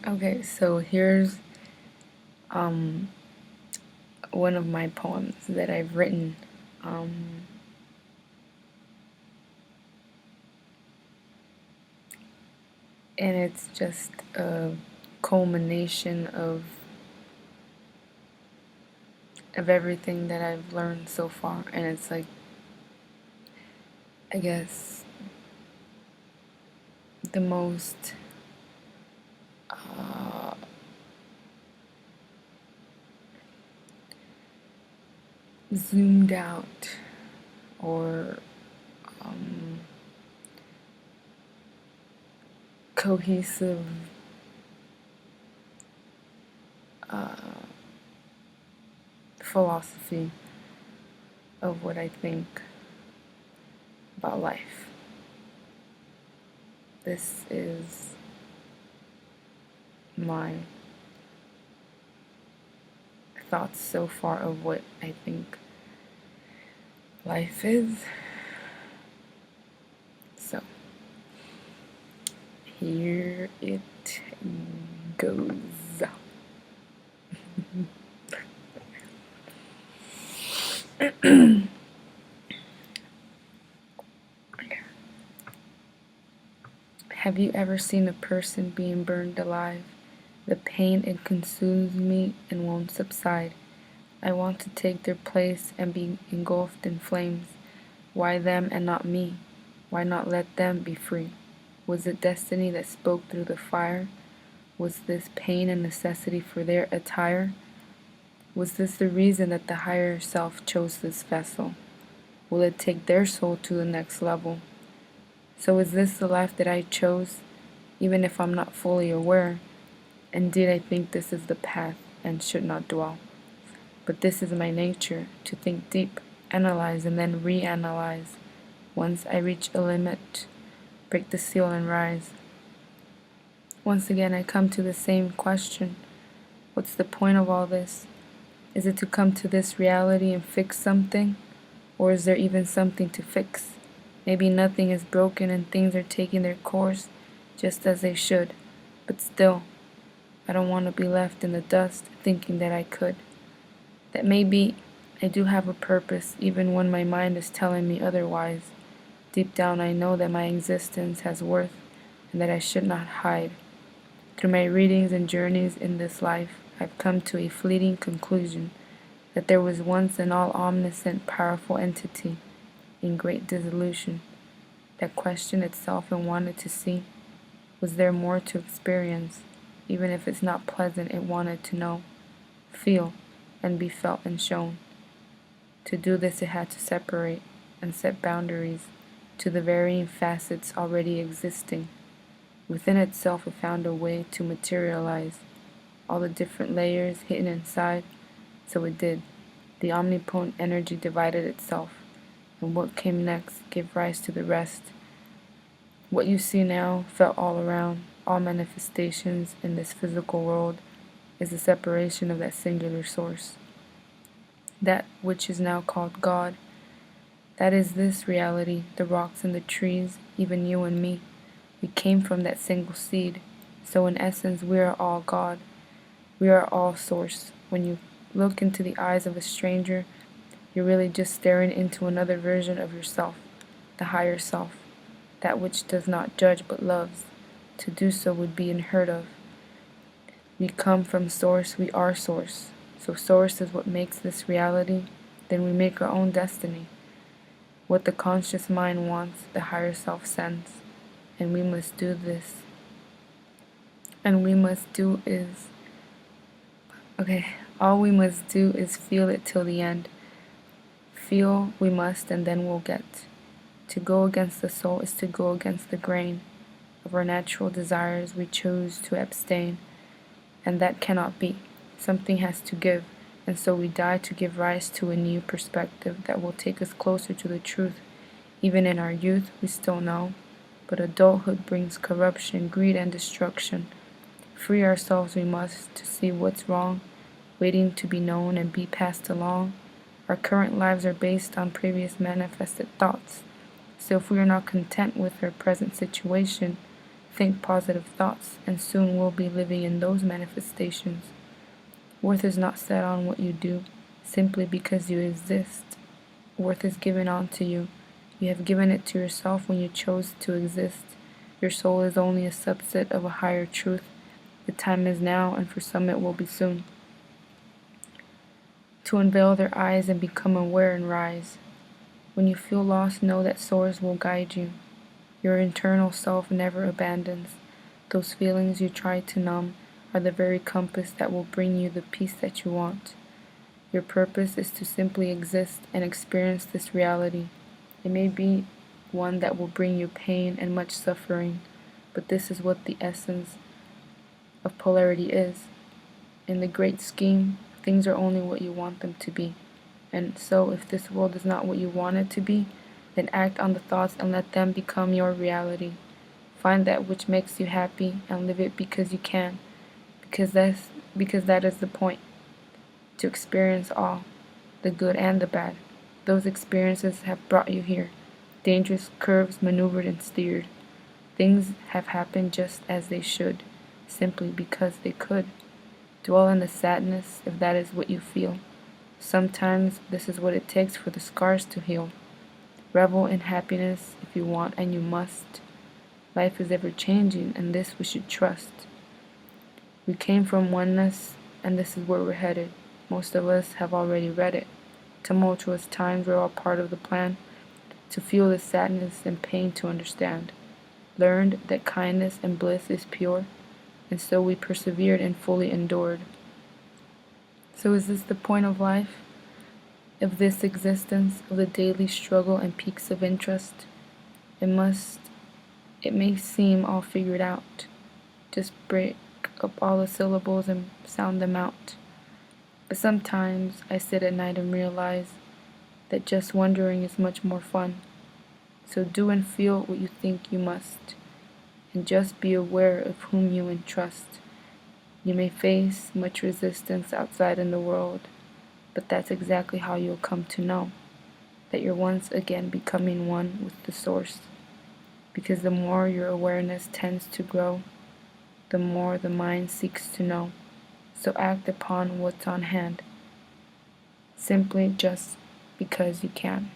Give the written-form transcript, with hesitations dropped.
Okay, so here's one of my poems that I've written. And it's just a culmination of everything that I've learned so far. And it's like, I guess, the most zoomed out or cohesive philosophy of what I think about life. This is my thoughts so far of what I think life is. So, here it goes. Have you ever seen a person being burned alive? The pain, it consumes me and won't subside. I want to take their place and be engulfed in flames. Why them and not me? Why not let them be free? Was it destiny that spoke through the fire? Was this pain a necessity for their attire? Was this the reason that the higher self chose this vessel? Will it take their soul to the next level? So is this the life that I chose, even if I'm not fully aware? Indeed, I think this is the path and should not dwell. But this is my nature, to think deep, analyze, and then reanalyze. Once I reach a limit, break the seal and rise. Once again, I come to the same question. What's the point of all this? Is it to come to this reality and fix something? Or is there even something to fix? Maybe nothing is broken and things are taking their course just as they should. But still, I don't want to be left in the dust thinking that I could. That maybe I do have a purpose even when my mind is telling me otherwise. Deep down I know that my existence has worth and that I should not hide. Through my readings and journeys in this life, I've come to a fleeting conclusion that there was once an all-omniscient, powerful entity in great dissolution that questioned itself and wanted to see. Was there more to experience? Even if it's not pleasant, it wanted to know, feel, and be felt and shown. To do this, it had to separate and set boundaries to the varying facets already existing. Within itself, it found a way to materialize all the different layers hidden inside. So it did. The omnipotent energy divided itself, and what came next gave rise to the rest. What you see now, felt all around, all manifestations in this physical world, is the separation of that singular source. That which is now called God. That is this reality, the rocks and the trees, even you and me. We came from that single seed. So in essence, we are all God. We are all source. When you look into the eyes of a stranger, you're really just staring into another version of yourself, the higher self, that which does not judge but loves. To do so would be unheard of. We come from source, we are source. So source is what makes this reality, then we make our own destiny. What the conscious mind wants, the higher self sends. And we must do this. And we must do is, all we must do is feel it till the end. Feel we must, and then we'll get. To go against the soul is to go against the grain of our natural desires. We choose to abstain, and that cannot be. Something has to give, and so we die to give rise to a new perspective that will take us closer to the truth. Even in our youth, we still know, but adulthood brings corruption, greed, and destruction. Free ourselves we must to see what's wrong, waiting to be known and be passed along. Our current lives are based on previous manifested thoughts. So if we are not content with our present situation, Think positive thoughts, and soon we'll be living in those manifestations. Worth is not set on what you do, simply because you exist. Worth is given onto you. You have given it to yourself when you chose to exist. Your soul is only a subset of a higher truth. The time is now, and for some it will be soon. To unveil their eyes and become aware and rise. When you feel lost, know that source will guide you. Your internal self never abandons. Those feelings you try to numb are the very compass that will bring you the peace that you want. Your purpose is to simply exist and experience this reality. It may be one that will bring you pain and much suffering, but this is what the essence of polarity is. In the great scheme, things are only what you want them to be. And so, if this world is not what you want it to be, then act on the thoughts and let them become your reality. Find that which makes you happy and live it because you can, because that is the point. To experience all, the good and the bad. Those experiences have brought you here. Dangerous curves maneuvered and steered. Things have happened just as they should, simply because they could. Dwell in the sadness if that is what you feel. Sometimes this is what it takes for the scars to heal. Revel in happiness if you want, and you must. Life is ever changing, and this we should trust. We came from oneness, and this is where we're headed. Most of us have already read it. Tumultuous times were all part of the plan. To feel the sadness and pain to understand. Learned that kindness and bliss is pure, and so we persevered and fully endured. So is this the point of life? Of this existence, of the daily struggle and peaks of interest? It may seem all figured out. Just break up all the syllables and sound them out. But sometimes I sit at night and realize that just wondering is much more fun. So do and feel what you think you must, and just be aware of whom you entrust. You may face much resistance outside in the world, but that's exactly how you'll come to know that you're once again becoming one with the source. Because the more your awareness tends to grow, the more the mind seeks to know. So act upon what's on hand, simply just because you can.